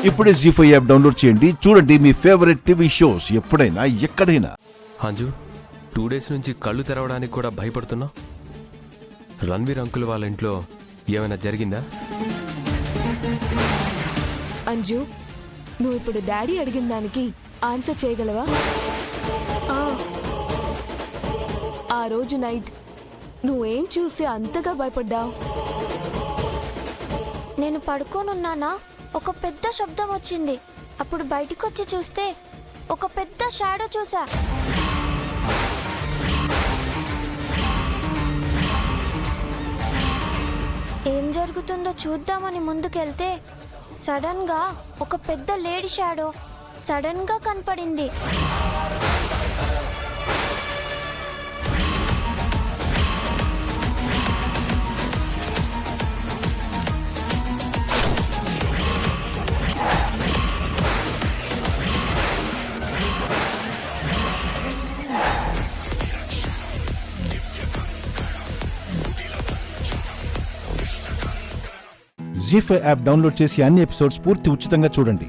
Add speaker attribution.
Speaker 1: ఇప్పుడే జీ5 app download చేయండి. చూడండి మీ ఫేవరెట్ టీవీ షోస్ ఎప్పుడైనా ఎక్కడైనా.
Speaker 2: అంజు 2 days నుంచి కళ్ళు తెరవడానికి కూడా భయపడుతున్నా. రణ్వీర్ అంకుల్ వాళ్ళ ఇంట్లో ఏమైనా జరిగిందా?
Speaker 3: అంజు, నువ్వు ఇప్పుడు డాడీ అడిగిన దానికి ఆన్సర్ చేయగలవా? ఆ రోజు నైట్ నువ్వేం చూసి అంతగా భయపడ్డావు?
Speaker 4: నేను పడుకోనున్నానా, ఒక పెద్ద శబ్దం వచ్చింది. అప్పుడు బయటికొచ్చి చూస్తే ఒక పెద్ద షాడో చూసా. ఏం జరుగుతుందో చూద్దామని ముందుకెళ్తే సడన్ గా ఒక పెద్ద లేడీ షాడో సడన్ గా కనపడింది.
Speaker 1: జీ5 యాప్ డౌన్లోడ్ చేసి అన్ని ఎపిసోడ్స్ పూర్తి ఉచితంగా చూడండి.